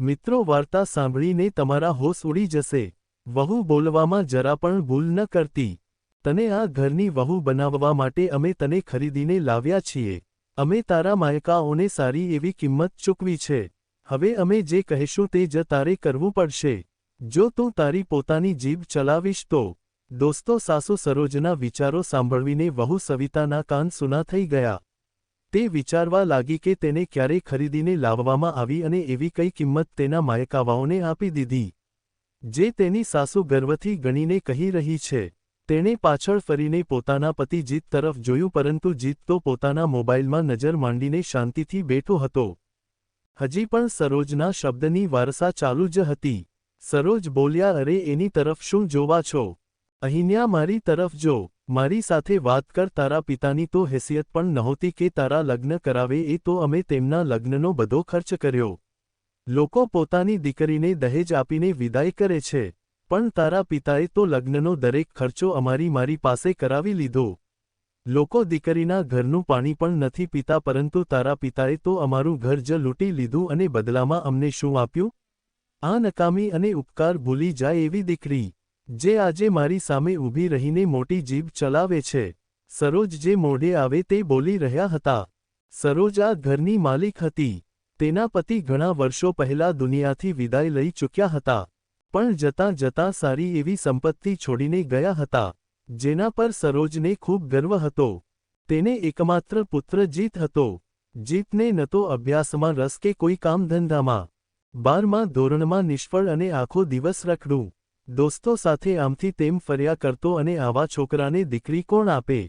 મિત્રો, વાર્તા સાંભળીને તમારા હોશ ઉડી જશે। વહુ બોલવામાં જરા પણ ભૂલ ન કરતી। તને આ ઘરની વહુ બનાવવા માટે અમે તને ખરીદીને લાવ્યા છીએ। અમે તારા માયકાઓને સારી એવી કિંમત ચૂકવી છે। હવે અમે જે કહેશું તે જ તારે કરવું પડશે। જો તું તારી પોતાની જીભ ચલાવીશ તો। દોસ્તો, સાસુ સરોજના વિચારો સાંભળવીને વહુ સવિતાના કાન સૂના થઈ ગયા। તે વિચારવા લાગી કે તેને ક્યારે ખરીદીને લાવવામાં આવી અને એવી કઈ કિંમત તેના માયકાવાઓને આપી દીધી જે તેની સાસુ ગર્વથી ગણીને કહી રહી છે। તેણે પાછળ ફરીને પોતાના પતિ જીત તરફ જોયું, પરંતુ જીત તો પોતાના મોબાઈલમાં નજર માંડીને શાંતિથી બેઠો હતો। હજી પણ સરોજના શબ્દની વારસા ચાલુ જ હતી। સરોજ બોલ્યા, અરે એની તરફ શું જોવા છો? અહીંયા મારી તરફ જો। મારી સાથે વાત કર। તારા પિતાની તો હેસિયત પણ નહોતી કે તારા લગ્ન કરાવે, એ તો અમે તેમના લગ્નનો બધો ખર્ચ કર્યો। લોકો પોતાની દીકરીને દહેજ આપીને વિદાય કરે છે, પણ તારા પિતાએ તો લગ્નનો દરેક ખર્ચો મારી પાસે કરાવી લીધો। લોકો દીકરીના ઘરનું પાણી પણ નથી પીતા, પરંતુ તારા પિતાએ તો અમારું ઘર જ લૂંટી લીધું અને બદલામાં અમને શું આપ્યું? આ નકામી અને ઉપકાર ભૂલી જાય એવી દીકરી, જે આજે મારી સામે ઊભી રહીને મોટી જીભ ચલાવે છે। સરોજ જે મોઢે આવે તે બોલી રહ્યા હતા। સરોજ આ ઘરની માલિક હતી। તેના પતિ ઘણા વર્ષો પહેલા દુનિયાથી વિદાય લઈ ચૂક્યા હતા, પણ જતાં જતાં સારી એવી સંપત્તિ છોડીને ગયા હતા, જેના પર સરોજને ખૂબ ગર્વ હતો। તેને એકમાત્ર પુત્ર જીત હતો। જીતને ન તો અભ્યાસમાં રસ કે કોઈ કામ ધંધામાં। 12મા ધોરણમાં નિષ્ફળ અને આખો દિવસ રખડું। દોસ્તો સાથે આમથી તેમ ફર્યા કરતો, અને આવા છોકરાને દીકરી કોણ આપે?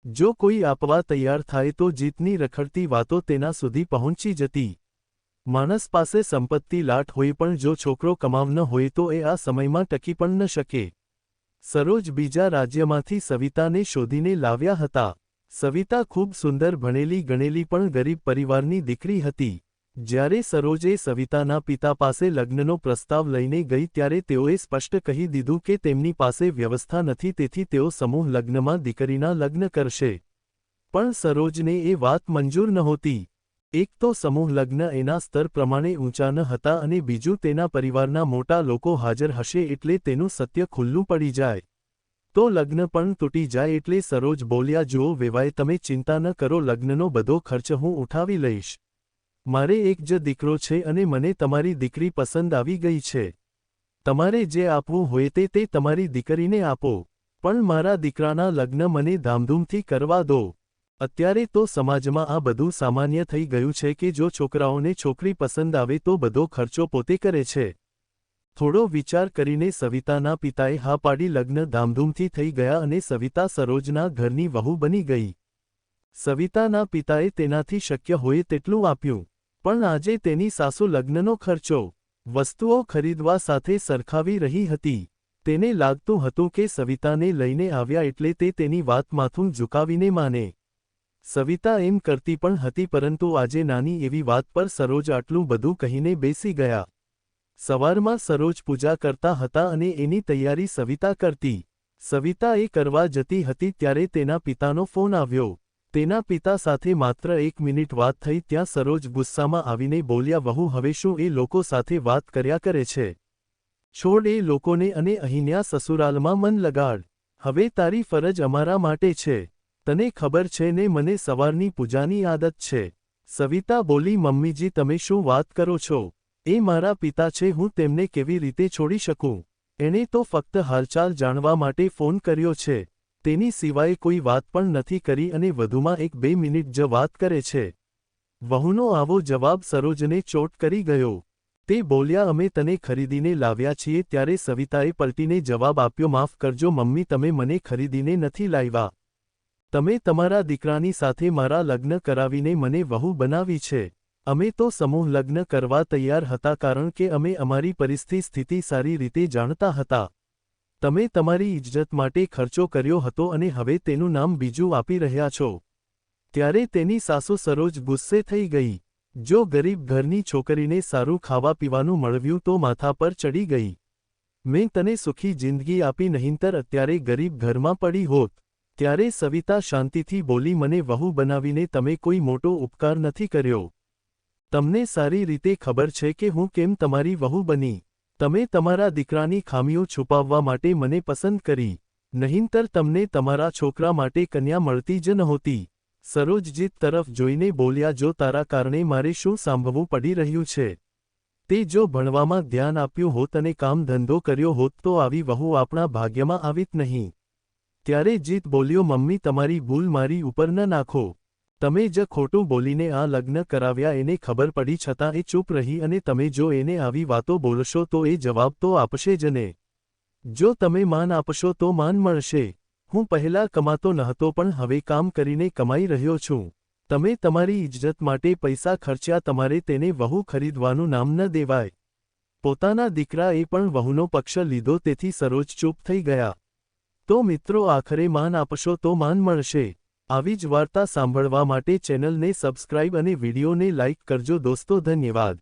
જો કોઈ આપવા તૈયાર થાય તો જીતની રખડતી વાતો તેના સુધી પહોંચી જતી। માણસ પાસે સંપત્તિ લાટ હોય, પણ જો છોકરો કમાવનો હોય તો એ આ સમયમાં ટકી પણ ન શકે। સરોજ બીજા રાજ્યમાંથી સવિતાને શોધીને લાવ્યા હતા। સવિતા ખૂબ સુંદર, ભણેલી ગણેલી, પણ ગરીબ પરિવારની દીકરી હતી। જ્યારે સરોજે સવિતાના પિતા પાસે લગ્નનો પ્રસ્તાવ લઈને ગઈ ત્યારે તેઓએ સ્પષ્ટ કહી દીધું કે તેમની પાસે વ્યવસ્થા નથી, તેથી તેઓ સમૂહ લગ્નમાં દીકરીના લગ્ન કરશે। પણ સરોજને એ વાત મંજૂર નહોતી। એક તો સમૂહ લગ્ન એના સ્તર પ્રમાણે ઊંચા ન હતા, અને બીજું તેના પરિવારના મોટા લોકો હાજર હશે એટલે તેનું સત્ય ખુલ્લું પડી જાય તો લગ્ન પણ તૂટી જાય। એટલે સરોજ બોલ્યા, જુઓ વેવાય, તમે ચિંતા ન કરો, લગ્નનો બધો ખર્ચ હું ઉઠાવી લઈશ। મારે એક જ દીકરો છે અને મને તમારી દીકરી પસંદ આવી ગઈ છે। તમારે જે આપવું હોય તે તમારી દીકરીને આપો, પણ મારા દીકરાના લગ્ન મને ધામધૂમથી કરવા દો। અત્યારે તો સમાજમાં આ બધું સામાન્ય થઈ ગયું છે કે જો છોકરાઓને છોકરી પસંદ આવે તો બધો ખર્ચો પોતે કરે છે। થોડો વિચાર કરીને સવિતાના પિતાએ હા પાડી। લગ્ન ધામધૂમથી થઈ ગયા અને સવિતા સરોજના ઘરની વહુ બની ગઈ। સવિતાના પિતાએ તેનાથી શક્ય હોય તેટલું આપ્યું, પણ આજે તેની સાસુ લગ્નનો ખર્ચો, વસ્તુઓ ખરીદવા સાથે સરખાવી રહી હતી। તેને લાગતું હતું કે સવિતાને લઈને આવ્યા એટલે તે તેની વાત માથું ઝુકાવીને માને। સવિતા એમ કરતી પણ હતી, પરંતુ આજે નાની એવી વાત પર સરોજ આટલું બધું કહીને બેસી ગયા। સવારમાં સરોજ પૂજા કરતા હતા અને એની તૈયારી સવિતા કરતી। સવિતા એ કરવા જતી હતી ત્યારે તેના પિતાનો ફોન આવ્યો। તેના પિતા સાથે માત્ર 1 મિનિટ વાત થઈ ત્યાં સરોજ ગુસ્સામાં આવીને બોલ્યા, વહુ, હવે શું એ લોકો સાથે વાત કર્યા કરે છે? છોડ એ લોકોને અને અહીંયા સસુરાલમાં મન લગાડ। હવે તારી ફરજ અમારા માટે છે। તને ખબર છે ને, મને સવારની પૂજાની આદત છે। સવિતા બોલી, મમ્મીજી, તમે શું વાત કરો છો? એ મારા પિતા છે, હું તેમને કેવી રીતે છોડી શકું? એણે તો ફક્ત હાલચાલ જાણવા માટે ફોન કર્યો છે, તેની સિવાય કોઈ વાત પણ નથી કરી, અને વધુમાં 1-2 મિનિટ જ વાત કરે છે। વહુનો આવો જવાબ સરોજને ચોટ કરી ગયો। તે બોલ્યા, અમે તને ખરીદીને લાવ્યા છીએ। ત્યારે સવિતાએ પલટીને જવાબ આપ્યો, માફ કરજો મમ્મી, તમે મને ખરીદીને નથી લાવ્યા। તમે તમારા દીકરાની સાથે મારા લગ્ન કરાવીને મને વહુ બનાવી છે। અમે તો સમૂહ લગ્ન કરવા તૈયાર હતા, કારણ કે અમે અમારી પરિસ્થિતિ સારી રીતે જાણતા હતા। તમે તમારી ઇજ્જત માટે ખર્ચો કર્યો હતો અને હવે તેનું નામ બીજું આપી રહ્યા છો। ત્યારે તેની સાસુ સરોજ ગુસ્સે થઈ ગઈ। જો ગરીબ ઘરની છોકરીને સારું ખાવા પીવાનું મળવ્યું તો માથા પર ચડી ગઈ। મેં તને સુખી જિંદગી આપી, નહીંતર અત્યારે ગરીબ ઘરમાં પડી હોત। ત્યારે સવિતા શાંતિથી બોલી, મને વહુ બનાવીને તમે કોઈ મોટો ઉપકાર નથી કર્યો। તમને સારી રીતે ખબર છે કે હું કેમ તમારી વહુ બની. તમે તમારા દીકરાની ખામીઓ છુપાવવા માટે મને પસંદ કરી, નહીંતર તમને તમારા છોકરા માટે કન્યા મળતી જ નહોતી. સરોજ જીત તરફ જોઈને બોલ્યા, જો તારા કારણે મારે શું સાંભળવું પડી રહ્યું છે? તે જો ભણવામાં ધ્યાન આપ્યું હોત અને કામ ધંધો કર્યો હોત તો આવી વહુ આપણા ભાગ્યમાં આવીત નહીં. ત્યારે જીત બોલ્યો, મમ્મી તમારી ભૂલ મારી ઉપર ન નાખો. તમે જ ખોટું બોલીને આ લગ્ન કરાવ્યા. એને ખબર પડી છતાં એ ચૂપ રહી અને તમે જો એને આવી વાતો બોલશો તો એ જવાબ તો આપશે જ ને. જો તમે માન આપશો તો માન મળશે. હું પહેલાં કમાતો નહોતો પણ હવે કામ કરીને કમાઈ રહ્યો છું. તમે તમારી ઇજ્જત માટે પૈસા ખર્ચ્યા, તમારે તેને વહુ ખરીદવાનું નામ ન દેવાય. પોતાના દીકરાએ પણ વહુનો પક્ષ લીધો, તેથી સરોજ ચૂપ થઈ ગયા. તો મિત્રો, આખરે માન આપશો તો માન મળશે. આવી જ વાર્તા સાંભળવા માટે ચેનલને સબસ્ક્રાઇબ અને વિડીયોને લાઇક કરજો દોસ્તો. ધન્યવાદ.